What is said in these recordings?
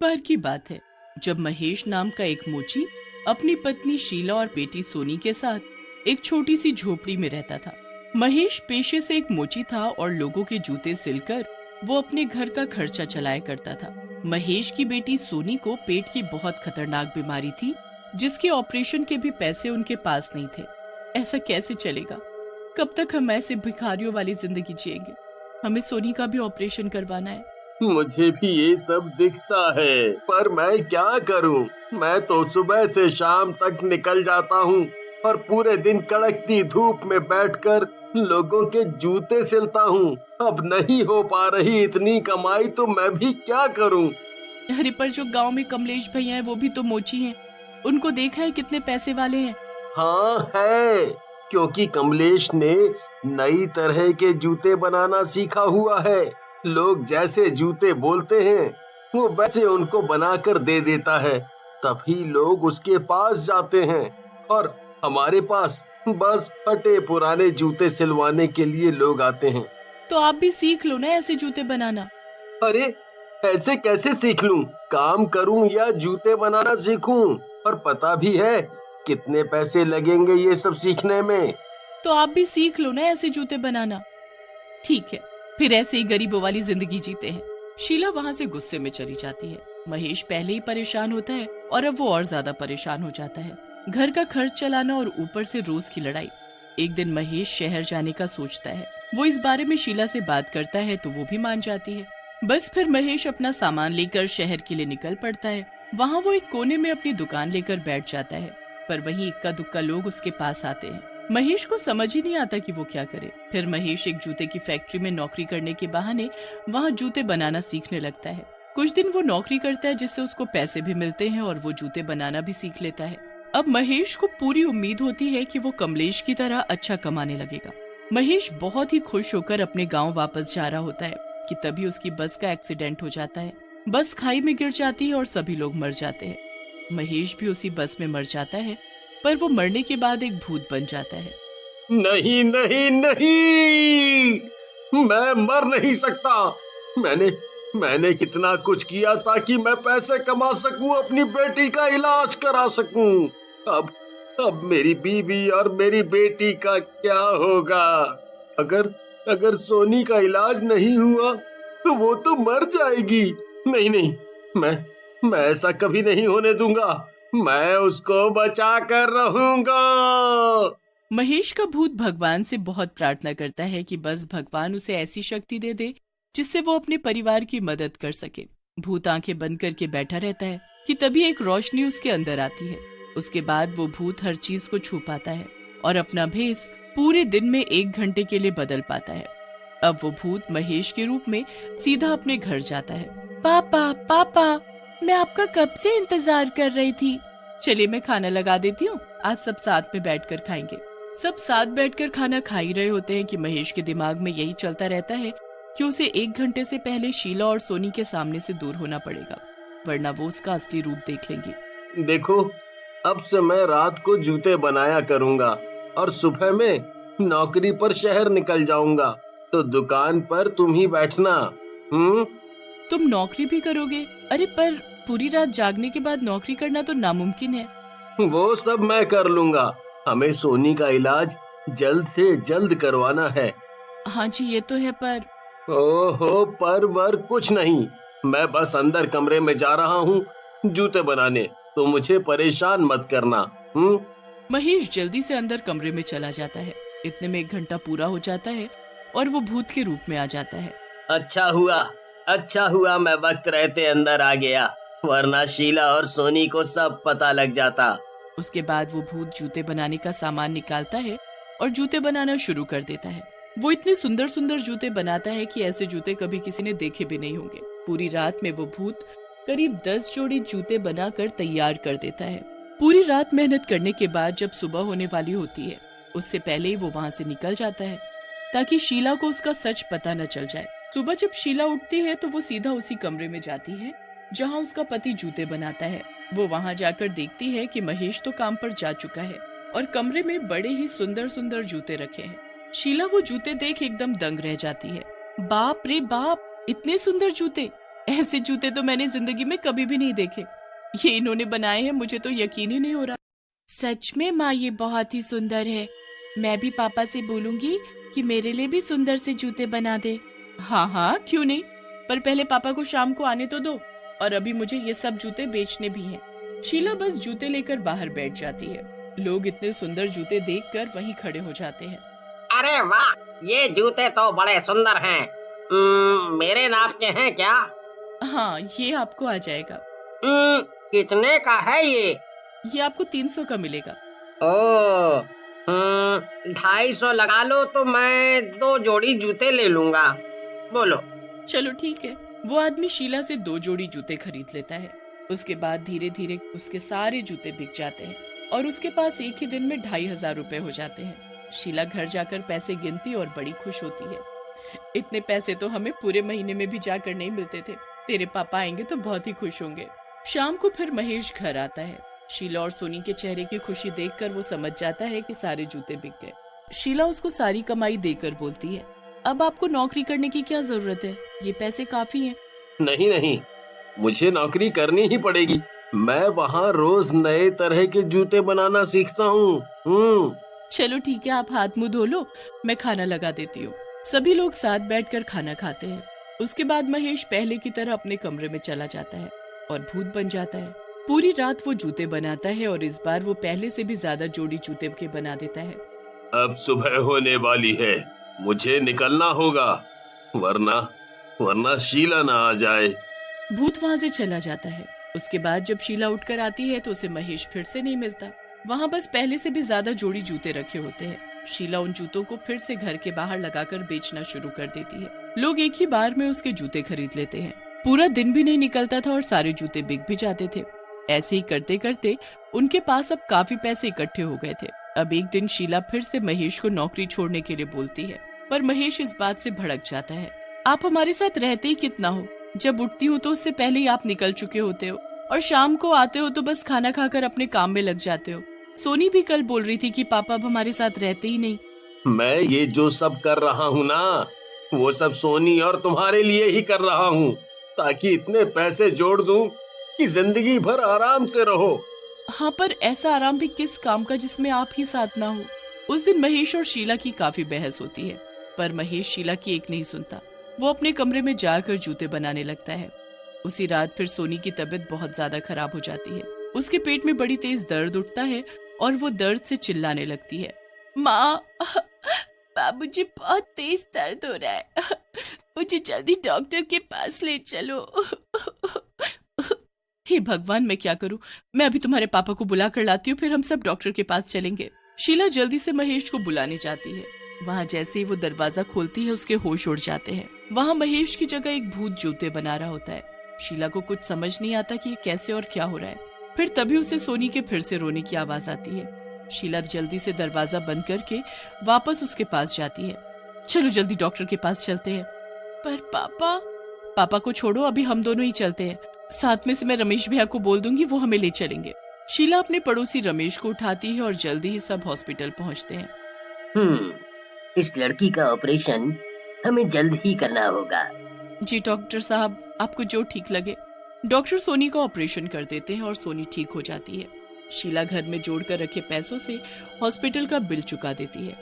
बार की बात है जब महेश नाम का एक मोची अपनी पत्नी शीला और बेटी सोनी के साथ एक छोटी सी झोपड़ी में रहता था। महेश पेशे से एक मोची था और लोगों के जूते सिलकर वो अपने घर का खर्चा चलाया करता था। महेश की बेटी सोनी को पेट की बहुत खतरनाक बीमारी थी, जिसके ऑपरेशन के भी पैसे उनके पास नहीं थे। ऐसा कैसे चलेगा? कब तक हम ऐसे भिखारियों वाली जिंदगी जिएंगे? हमें सोनी का भी ऑपरेशन करवाना है। मुझे भी ये सब दिखता है, पर मैं क्या करूं? मैं तो सुबह से शाम तक निकल जाता हूं और पूरे दिन कड़कती धूप में बैठकर लोगों के जूते सिलता हूं। अब नहीं हो पा रही इतनी कमाई, तो मैं भी क्या करूं? अरे पर जो गांव में कमलेश भैया हैं वो भी तो मोची हैं। उनको देखा है कितने पैसे वाले हैं। हाँ है, क्योंकि कमलेश ने नई तरह के जूते बनाना सीखा हुआ है। लोग जैसे जूते बोलते हैं वो वैसे उनको बनाकर दे देता है, तभी लोग उसके पास जाते हैं। और हमारे पास बस फटे पुराने जूते सिलवाने के लिए लोग आते हैं। तो आप भी सीख लो ना ऐसे जूते बनाना। अरे ऐसे कैसे सीख लूं? काम करूं या जूते बनाना सीखूं? और पता भी है कितने पैसे लगेंगे ये सब सीखने में। तो आप भी सीख लो ना ऐसे जूते बनाना। ठीक है, फिर ऐसे ही गरीबों वाली जिंदगी जीते हैं। शीला वहाँ से गुस्से में चली जाती है। महेश पहले ही परेशान होता है और अब वो और ज्यादा परेशान हो जाता है। घर का खर्च चलाना और ऊपर से रोज की लड़ाई। एक दिन महेश शहर जाने का सोचता है। वो इस बारे में शीला से बात करता है तो वो भी मान जाती है। बस फिर महेश अपना सामान लेकर शहर के लिए निकल पड़ता है। वहाँ वो एक कोने में अपनी दुकान लेकर बैठ जाता है, पर वहीं इक्का दुक्का लोग उसके पास आते हैं। महेश को समझ ही नहीं आता कि वो क्या करे। फिर महेश एक जूते की फैक्ट्री में नौकरी करने के बहाने वहाँ जूते बनाना सीखने लगता है। कुछ दिन वो नौकरी करता है, जिससे उसको पैसे भी मिलते हैं और वो जूते बनाना भी सीख लेता है। अब महेश को पूरी उम्मीद होती है कि वो कमलेश की तरह अच्छा कमाने लगेगा। महेश बहुत ही खुश होकर अपने गाँव वापस जा रहा होता है कि तभी उसकी बस का एक्सीडेंट हो जाता है। बस खाई में गिर जाती है और सभी लोग मर जाते हैं। महेश भी उसी बस में मर जाता है, पर वो मरने के बाद एक भूत बन जाता है। नहीं नहीं नहीं, मैं मर नहीं सकता। मैंने कितना कुछ किया ताकि मैं पैसे कमा सकूं, अपनी बेटी का इलाज करा सकूं। अब मेरी बीवी और मेरी बेटी का क्या होगा? अगर सोनी का इलाज नहीं हुआ तो वो तो मर जाएगी। नहीं नहीं, मैं ऐसा कभी नहीं होने दूंगा। मैं उसको बचा कर रहूंगा। महेश का भूत भगवान से बहुत प्रार्थना करता है कि बस भगवान उसे ऐसी शक्ति दे दे जिससे वो अपने परिवार की मदद कर सके। भूत आंखें बंद करके बैठा रहता है कि तभी एक रोशनी उसके अंदर आती है। उसके बाद वो भूत हर चीज को छू पाता है और अपना भेष पूरे दिन में 1 घंटे के लिए बदल पाता है। अब वो भूत महेश के रूप में सीधा अपने घर जाता है। पापा पापा, मैं आपका कब से इंतजार कर रही थी। चलिए मैं खाना लगा देती हूँ, आज सब साथ में बैठकर खाएंगे। सब साथ बैठकर खाना खा ही रहे होते हैं कि महेश के दिमाग में यही चलता रहता है कि उसे 1 घंटे से पहले शीला और सोनी के सामने से दूर होना पड़ेगा, वरना वो उसका असली रूप देख लेंगी। देखो, अब से मैं रात को जूते बनाया करूंगा और सुबह में नौकरी पर शहर निकल जाऊंगा, तो दुकान पर तुम ही बैठना। तुम नौकरी भी करोगे? अरे पर पूरी रात जागने के बाद नौकरी करना तो नामुमकिन है। वो सब मैं कर लूंगा। हमें सोनी का इलाज जल्द से जल्द करवाना है। हाँ जी ये तो है, पर ओहो, पर वर कुछ नहीं। मैं बस अंदर कमरे में जा रहा हूँ जूते बनाने, तो मुझे परेशान मत करना। महेश जल्दी से अंदर कमरे में चला जाता है। इतने में 1 घंटा पूरा हो जाता है और वो भूत के रूप में आ जाता है। अच्छा हुआ मैं वक्त रहते अंदर आ गया, वरना शीला और सोनी को सब पता लग जाता। उसके बाद वो भूत जूते बनाने का सामान निकालता है और जूते बनाना शुरू कर देता है। वो इतने सुंदर सुंदर जूते बनाता है कि ऐसे जूते कभी किसी ने देखे भी नहीं होंगे। पूरी रात में वो भूत करीब 10 जोड़ी जूते बनाकर तैयार कर देता है। पूरी रात मेहनत करने के बाद जब सुबह होने वाली होती है, उससे पहले ही वो वहाँ से निकल जाता है ताकि शीला को उसका सच पता न चल जाए। सुबह जब शीला उठती है तो वो सीधा उसी कमरे में जाती है जहाँ उसका पति जूते बनाता है। वो वहाँ जाकर देखती है कि महेश तो काम पर जा चुका है और कमरे में बड़े ही सुंदर सुंदर जूते रखे हैं। शीला वो जूते देख एकदम दंग रह जाती है। बाप रे बाप, इतने सुंदर जूते! ऐसे जूते तो मैंने जिंदगी में कभी भी नहीं देखे। ये इन्होंने बनाए हैं, मुझे तो यकीन ही नहीं हो रहा। सच में माँ, ये बहुत ही सुंदर है। मैं भी पापा से बोलूंगी कि मेरे लिए भी सुंदर से जूते बना दे। हाँ हाँ, क्यों नहीं, पर पहले पापा को शाम को आने तो दो, और अभी मुझे ये सब जूते बेचने भी हैं। शीला बस जूते लेकर बाहर बैठ जाती है। लोग इतने सुंदर जूते देखकर वहीं खड़े हो जाते हैं। अरे वाह, ये जूते तो बड़े सुंदर हैं। मेरे नाप के हैं क्या? हाँ, ये आपको आ जाएगा। कितने का है ये? ये आपको 300 का मिलेगा। ओ, 250 लगा लो तो मैं 2 जोड़ी जूते ले लूंगा। बोलो। चलो ठीक है। वो आदमी शीला से 2 जोड़ी जूते खरीद लेता है। उसके बाद धीरे धीरे उसके सारे जूते बिक जाते हैं और उसके पास एक ही दिन में 2500 रुपए हो जाते हैं। शीला घर जाकर पैसे गिनती और बड़ी खुश होती है। इतने पैसे तो हमें पूरे महीने में भी जाकर नहीं मिलते थे। तेरे पापा आएंगे तो बहुत ही खुश होंगे। शाम को फिर महेश घर आता है। शीला और सोनी के चेहरे की खुशी देखकर वो समझ जाता है कि सारे जूते बिक गए। शीला उसको सारी कमाई देकर बोलती है, अब आपको नौकरी करने की क्या जरूरत है, ये पैसे काफी हैं। नहीं नहीं, मुझे नौकरी करनी ही पड़ेगी। मैं वहाँ रोज नए तरह के जूते बनाना सीखता हूँ। चलो ठीक है, आप हाथ मुंह धो लो, मैं खाना लगा देती हूँ। सभी लोग साथ बैठकर खाना खाते हैं। उसके बाद महेश पहले की तरह अपने कमरे में चला जाता है और भूत बन जाता है। पूरी रात वो जूते बनाता है और इस बार वो पहले से भी ज्यादा जोड़ी जूते के बना देता है। अब सुबह होने वाली है, मुझे निकलना होगा, वरना शीला ना आ जाए। भूत वहाँ से चला जाता है। उसके बाद जब शीला उठकर आती है तो उसे महेश फिर से नहीं मिलता। वहाँ बस पहले से भी ज्यादा जोड़ी जूते रखे होते हैं। शीला उन जूतों को फिर से घर के बाहर लगाकर बेचना शुरू कर देती है। लोग एक ही बार में उसके जूते खरीद लेते हैं। पूरा दिन भी नहीं निकलता था और सारे जूते बिक भी जाते थे। ऐसे ही करते करते उनके पास अब काफी पैसे इकट्ठे हो गए थे। अब एक दिन शीला फिर से महेश को नौकरी छोड़ने के लिए बोलती है, पर महेश इस बात से भड़क जाता है। आप हमारे साथ रहते ही कितना हो, जब उठती हूँ तो उससे पहले ही आप निकल चुके होते हो और शाम को आते हो तो बस खाना खाकर अपने काम में लग जाते हो। सोनी भी कल बोल रही थी कि पापा अब हमारे साथ रहते ही नहीं। मैं ये जो सब कर रहा हूँ ना, वो सब सोनी और तुम्हारे लिए ही कर रहा हूँ, ताकि इतने पैसे जोड़ दूं कि जिंदगी भर आराम से रहो। हाँ, पर ऐसा आराम भी किस काम का जिसमें आप ही साथ ना हो। उस दिन महेश और शीला की काफी बहस होती है, पर महेश शीला की एक नहीं सुनता। वो अपने कमरे में जाकर जूते बनाने लगता है। उसी रात फिर सोनी की तबीयत बहुत ज्यादा खराब हो जाती है। उसके पेट में बड़ी तेज दर्द उठता है और वो दर्द से चिल्लाने लगती है, माँ, मुझे बहुत तेज दर्द हो रहा है, मुझे जल्दी डॉक्टर के पास ले चलो। हे भगवान, मैं क्या करूं? मैं अभी तुम्हारे पापा को बुला कर लाती हूँ, फिर हम सब डॉक्टर के पास चलेंगे। शीला जल्दी से महेश को बुलाने जाती है। वहाँ जैसे ही वो दरवाजा खोलती है उसके होश उड़ जाते हैं। वहाँ महेश की जगह एक भूत जूते बना रहा होता है। शीला को कुछ समझ नहीं आता कि ये कैसे और क्या हो रहा है। फिर तभी उसे सोनी के फिर से रोने की आवाज आती है। शीला जल्दी से दरवाजा बंद करके वापस उसके पास जाती है। चलो जल्दी डॉक्टर के पास चलते हैं। पर पापा को छोड़ो, अभी हम दोनों ही चलते हैं। साथ में से मैं रमेश भैया को बोल दूंगी, वो हमें ले चलेंगे। शीला अपने पड़ोसी रमेश को उठाती है और जल्दी ही सब हॉस्पिटल पहुंचते हैं। इस लड़की का ऑपरेशन हमें जल्द ही करना होगा। जी डॉक्टर साहब, आपको जो ठीक लगे। डॉक्टर सोनी का ऑपरेशन कर देते हैं और सोनी ठीक हो जाती है। शीला घर में जोड़कर रखे पैसों से हॉस्पिटल का बिल चुका देती है।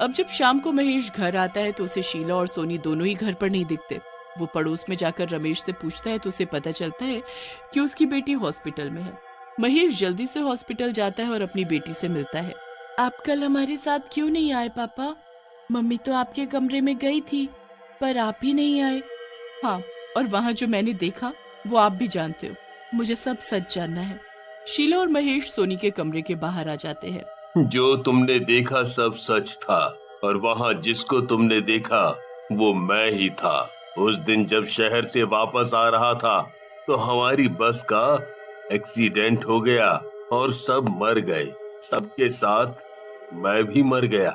अब जब शाम को महेश घर आता है तो उसे शीला और सोनी दोनों ही घर पर नहीं दिखते। वो पड़ोस में जाकर रमेश से पूछता है तो उसे पता चलता है कि उसकी बेटी हॉस्पिटल में है। महेश जल्दी से हॉस्पिटल जाता है और अपनी बेटी से मिलता है। आप कल हमारे साथ क्यों नहीं आए पापा? मम्मी तो आपके कमरे में गई थी, पर आप ही नहीं आए। हाँ, और वहाँ जो मैंने देखा वो आप भी जानते हो। मुझे सब सच जानना है। शीला और महेश सोनी के कमरे के बाहर आ जाते हैं। जो तुमने देखा सब सच था, और वहाँ जिसको तुमने देखा वो मैं ही था। उस दिन जब शहर से वापस आ रहा था तो हमारी बस का एक्सीडेंट हो गया और सब मर गए। सबके साथ मैं भी मर गया।